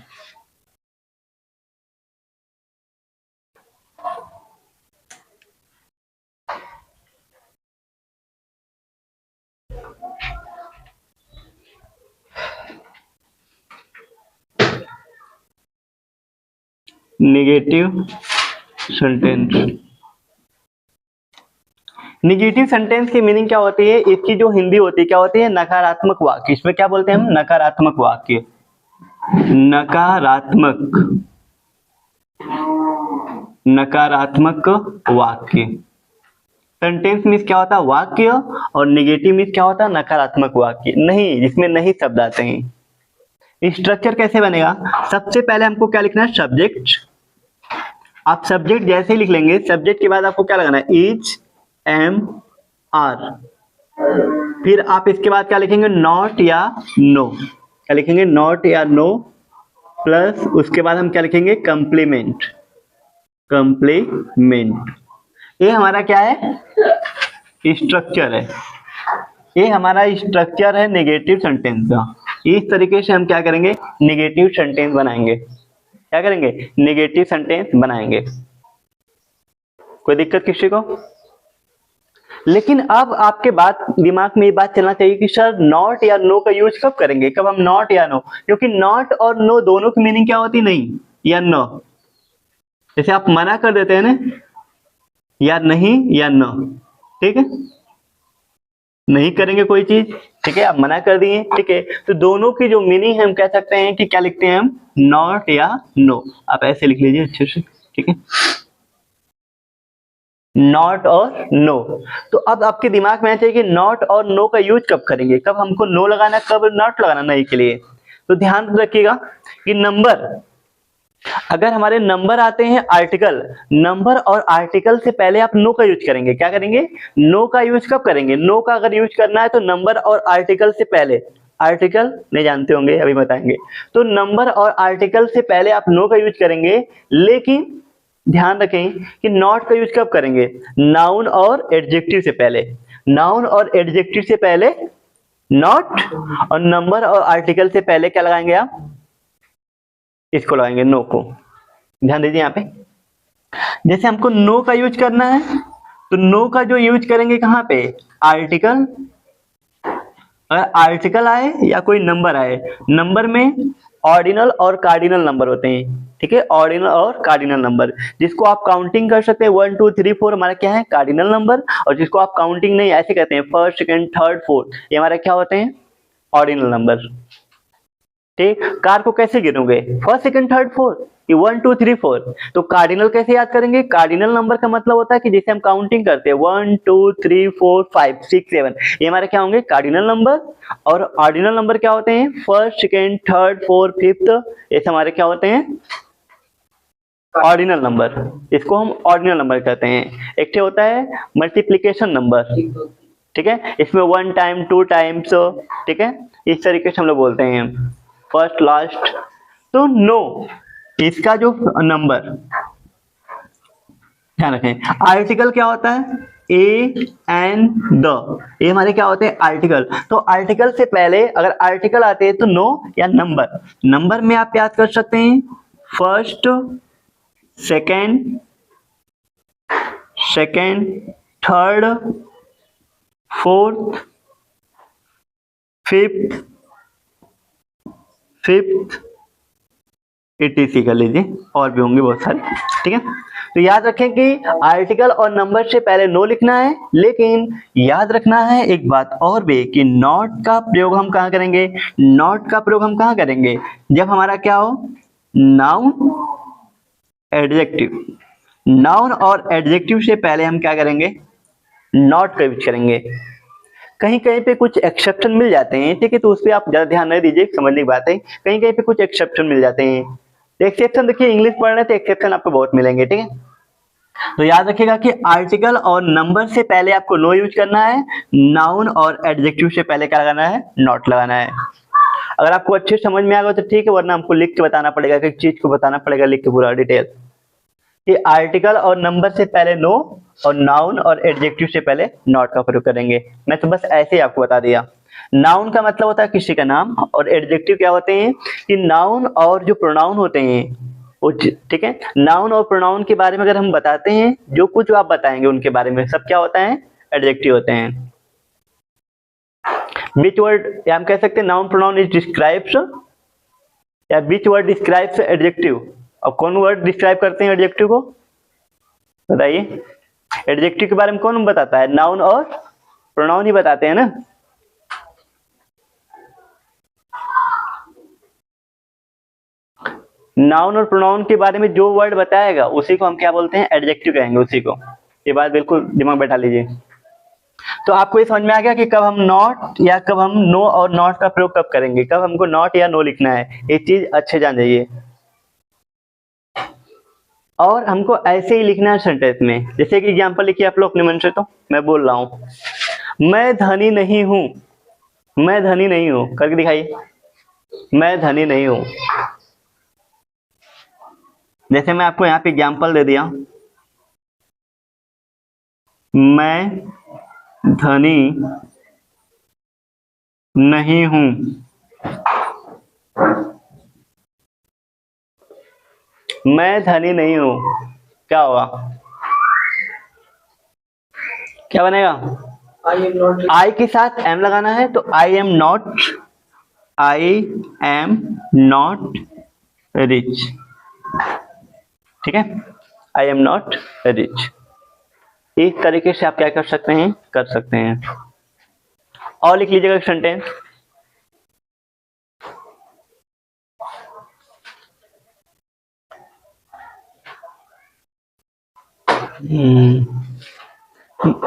Negative sentence, negative sentence की मीनिंग क्या होती है, इसकी जो हिंदी होती है क्या होती है, नकारात्मक वाक्य। इसमें क्या बोलते हैं हम, नकारात्मक वाक्य, नकारात्मक, नकारात्मक वाक्य। सेंटेंस मीन्स क्या होता है, वाक्य, और निगेटिव मीन्स क्या होता है, नकारात्मक वाक्य। नहीं, जिसमें नहीं शब्द आते हैं। स्ट्रक्चर कैसे बनेगा, सबसे पहले हमको क्या लिखना है, सब्जेक्ट। आप सब्जेक्ट जैसे ही लिख लेंगे, सब्जेक्ट के बाद आपको क्या लगाना है, इज, एम, आर। फिर आप इसके बाद क्या लिखेंगे, नॉट या नो। क्या लिखेंगे, नॉट या नो, प्लस उसके बाद हम क्या लिखेंगे, कंप्लीमेंट। कंप्लीमेंट। ये हमारा क्या है, स्ट्रक्चर है। ये हमारा स्ट्रक्चर है नेगेटिव सेंटेंस का। इस तरीके से हम क्या करेंगे, नेगेटिव सेंटेंस बनाएंगे। क्या करेंगे, नेगेटिव सेंटेंस बनाएंगे। कोई दिक्कत किसी को? लेकिन अब आपके बात दिमाग में ये बात चलना चाहिए कि सर नॉट या नो का यूज कब करेंगे, कब हम नॉट या नो, क्योंकि नॉट और नो दोनों की मीनिंग क्या होती, नहीं या नो। जैसे आप मना कर देते हैं ना, या नहीं या नो, ठीक है, नहीं करेंगे कोई चीज, ठीक है, आप मना कर दिए, ठीक है, तो दोनों की जो मीनिंग है हम कह सकते हैं कि क्या लिखते हैं हम, नॉट या नो। आप ऐसे लिख लीजिए अच्छे से, ठीक है, नॉट और नो। तो अब आपके दिमाग में आना चाहिए कि नॉट और नो का यूज कब करेंगे, कब हमको नो लगाना, कब नॉट लगाना नहीं के लिए। तो ध्यान रखिएगा कि नंबर, अगर हमारे नंबर आते हैं आर्टिकल, नंबर और आर्टिकल से पहले आप नो का यूज करेंगे। क्या करेंगे, नो का यूज कब करेंगे, नो का अगर यूज करना है तो नंबर और आर्टिकल से पहले। आर्टिकल नहीं जानते होंगे, अभी बताएंगे। तो नंबर और आर्टिकल से पहले आप नो का यूज करेंगे। लेकिन ध्यान रखें कि नॉट का यूज कब करेंगे, नाउन और एडजेक्टिव से पहले। नाउन और एडजेक्टिव से पहले नॉट, और नंबर और आर्टिकल से पहले क्या लगाएंगे आप, इसको लगाएंगे, नो को। ध्यान दीजिए यहाँ पे, जैसे हमको नो का यूज करना है तो नो का जो यूज करेंगे कहाँ पे, आर्टिकल। अगर आर्टिकल आए या कोई नंबर आए, नंबर में ऑर्डिनल और कार्डिनल नंबर होते हैं, ठीक है, ऑर्डिनल और कार्डिनल नंबर, जिसको आप काउंटिंग कर सकते हैं 1 2 3 4 हमारा क्या है, कार्डिनल नंबर। और जिसको आप काउंटिंग नहीं ऐसे कहते हैं, फर्स्ट सेकंड थर्ड फोर्थ, ये हमारा क्या होते हैं, ऑर्डिनल नंबर। ठीक, कार को कैसे गिनोगे, फर्स्ट सेकंड थर्ड फोर्थ, ये 1 2 3 4। तो कार्डिनल कैसे याद करेंगे, कार्डिनल नंबर का मतलब होता है कि जिसे हम काउंटिंग करते हैं 1 2 3 4 5 6 7, ये हमारे क्या होंगे, कार्डिनल नंबर। और ऑर्डिनल नंबर क्या होते हैं, first second third fourth fifth, ये हमारे क्या होते हैं, ऑर्डिनल नंबर। इसको हम ऑर्डिनल नंबर कहते हैं। एक होता है मल्टीप्लिकेशन नंबर, ठीक है, इसमें 1 टाइम 2 टाइम्स, ठीक है, इस तरीके से हम लोग बोलते हैं, फर्स्ट लास्ट। तो नो, इसका जो नंबर, ध्यान रखें, आर्टिकल क्या होता है, ए एंड द, ये हमारे क्या होते हैं, आर्टिकल। तो आर्टिकल से पहले अगर आर्टिकल आते हैं तो नो या नंबर। नंबर में आप याद कर सकते हैं first second, third, fourth, fifth, etc कर लीजिए, और भी होंगे बहुत सारे, ठीक है। तो याद रखें कि आर्टिकल और नंबर से पहले नो लिखना है। लेकिन याद रखना है एक बात और भी कि नॉट का प्रयोग हम कहाँ करेंगे, नॉट का प्रयोग हम कहाँ करेंगे, जब हमारा क्या हो, नाउन एडजेक्टिव। नाउन और एडजेक्टिव से पहले हम क्या करेंगे, नॉट का यूज करेंगे। कहीं कहीं पे कुछ एक्सेप्शन मिल जाते हैं, ठीक है, तो उस पर आप ज्यादा ध्यान नहीं दीजिए, समझने की बात है। कहीं कहीं पे कुछ एक्सेप्शन मिल जाते हैं, तो एक्सेप्शन देखिए, इंग्लिश पढ़ रहे हैं तो एक्सेप्शन आपको बहुत मिलेंगे, ठीक है। तो याद रखिएगा कि आर्टिकल और नंबर से पहले आपको नो यूज करना है, नाउन और एडजेक्टिव से पहले क्या लगाना है, नॉट लगाना है। अगर आपको अच्छे समझ में आ गया तो ठीक है, वरना हमको लिख के बताना पड़ेगा, कि चीज को बताना पड़ेगा लिख के पूरा डिटेल, कि आर्टिकल और नंबर से पहले नो और नाउन और एडजेक्टिव से पहले नॉट का प्रयोग करेंगे। मैं तो बस ऐसे ही आपको बता दिया। नाउन का मतलब होता है किसी का नाम, और एडजेक्टिव क्या होते हैं कि नाउन और जो प्रोनाउन होते हैं वो, ठीक है, नाउन और प्रोनाउन के बारे में अगर हम बताते हैं, जो कुछ आप बताएंगे उनके बारे में सब क्या होता है, एडजेक्टिव होते हैं। विच वर्ड, या हम कह सकते हैं नाउन प्रोनाउन इज डिस्क्राइब्स, या विच वर्ड डिस्क्राइब्स एडजेक्टिव। अब कौन वर्ड डिस्क्राइब करते हैं एडजेक्टिव को, बताइए। एडजेक्टिव के बारे में कौन बताता है, नाउन और प्रोनाउन ही बताते हैं ना। नाउन और प्रोनाउन के बारे में जो वर्ड बताएगा उसी को हम क्या बोलते हैं, एडजेक्टिव कहेंगे उसी को। ये बात बिल्कुल दिमाग बैठा लीजिए। तो आपको ये समझ में आ गया कि कब हम नॉट या कब हम नो और नॉट का प्रयोग कब करेंगे, कब हमको नॉट या नो लिखना है, ये चीज अच्छे जान जाइए। और हमको ऐसे ही लिखना है सेंटेंस में। जैसे कि एग्जांपल लिखिए आप लोग अपने मन से, तो मैं बोल रहा हूं, मैं धनी नहीं हूं, मैं धनी नहीं हूं, करके दिखाइए, मैं धनी नहीं हूं। जैसे मैं आपको यहाँ पे एग्जाम्पल दे दिया, मैं धनी नहीं हूं। मैं धनी नहीं हूं, क्या होगा, क्या बनेगा? आई एम नॉट आई के साथ एम लगाना है, तो आई एम नॉट रिच। ठीक है, आई एम नॉट रिच। इस तरीके से आप क्या कर सकते हैं, कर सकते हैं। और लिख लीजिएगा सेंटेंस,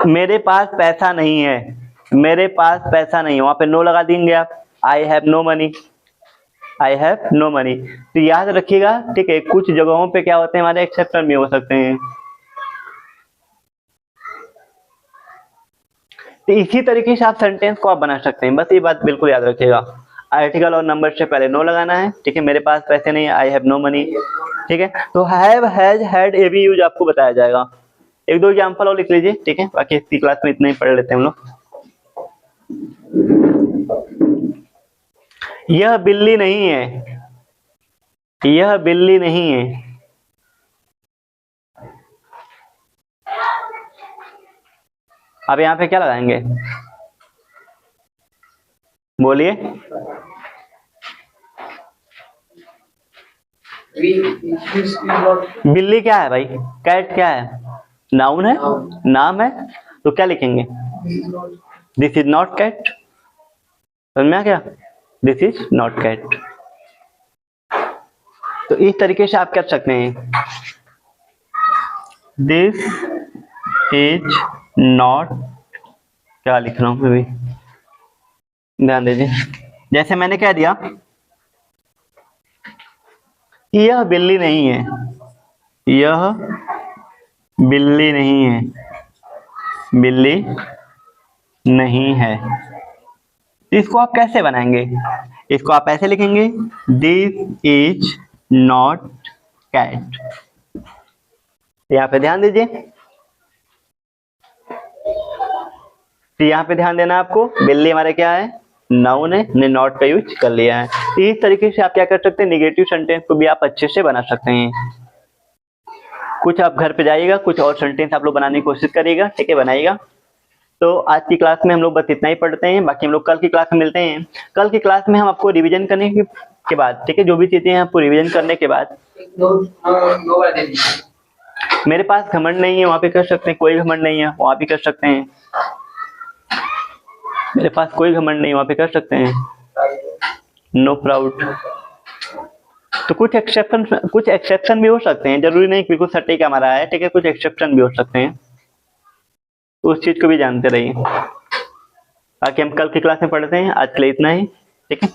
मेरे पास पैसा नहीं है, मेरे पास पैसा नहीं है, वहां पे नो लगा देंगे आप, I have no money, I have no money. तो याद रखिएगा, ठीक है, कुछ जगहों पे क्या होते हैं हमारे एक्सेप्शन भी हो सकते हैं। तो इसी तरीके से आप सेंटेंस को आप बना सकते हैं, बस ये बात बिल्कुल याद रखिएगा। आर्टिकल और नंबर से पहले नो लगाना है, ठीक है, मेरे पास पैसे नहीं है, आई हैव नो मनी। ठीक है, तो हैव, हैज, हैड, ये भी यूज आपको बताया जाएगा। एक दो एग्जाम्पल और लिख लीजिए, ठीक है, बाकी इसी क्लास में इतना ही पढ़ लेते हैं हम लोग। यह बिल्ली नहीं है, यह बिल्ली नहीं है। अब यहाँ पे क्या लगाएंगे, बोलिए। बिल्ली क्या है भाई, कैट क्या है, नाउन है, नाम है, तो क्या लिखेंगे, दिस इज नॉट कैट। समझ में आ गया, दिस इज नॉट कैट। तो इस तरीके से आप कर सकते हैं, दिस इज नॉट, क्या लिख रहा हूं मैं भी, ध्यान दीजिए। जैसे मैंने कह दिया यह बिल्ली नहीं है, यह बिल्ली नहीं है, बिल्ली नहीं है। इसको आप कैसे बनाएंगे, इसको आप ऐसे लिखेंगे, दिस इज नॉट कैट। यहाँ पे ध्यान दीजिए, तो यहाँ पे ध्यान देना आपको, बिल्ली हमारे क्या है, नाउन है, ने नॉट का यूज कर लिया है। तो इस तरीके से आप क्या कर सकते हैं, नेगेटिव सेंटेंस को भी आप अच्छे से बना सकते हैं। कुछ आप घर पे जाइएगा, कुछ और सेंटेंस आप लोग बनाने की कोशिश करिएगा, ठीक है, बनाइएगा। तो आज की क्लास में हम लोग बस इतना ही पढ़ते हैं, बाकी हम लोग कल की क्लास में मिलते हैं। कल की क्लास में हम आपको रिवीजन करने के बाद, ठीक है, जो भी चीजें हैं आपको रिवीजन करने के बाद, मेरे पास घमंड नहीं है, वहां पे कर सकते हैं, कोई घमंड नहीं है, वहां भी कर सकते हैं, मेरे पास कोई घमंड नहीं, वहां पे कर सकते हैं, नो प्राउड। तो कुछ एक्सेप्शन भी हो सकते हैं, जरूरी नहीं बिल्कुल सटीक हमारा है, ठीक है, कुछ एक्सेप्शन भी हो सकते हैं, तो उस चीज को भी जानते रहिए। बाकी हम कल की क्लास में पढ़ते हैं, आज के लिए इतना ही, ठीक है।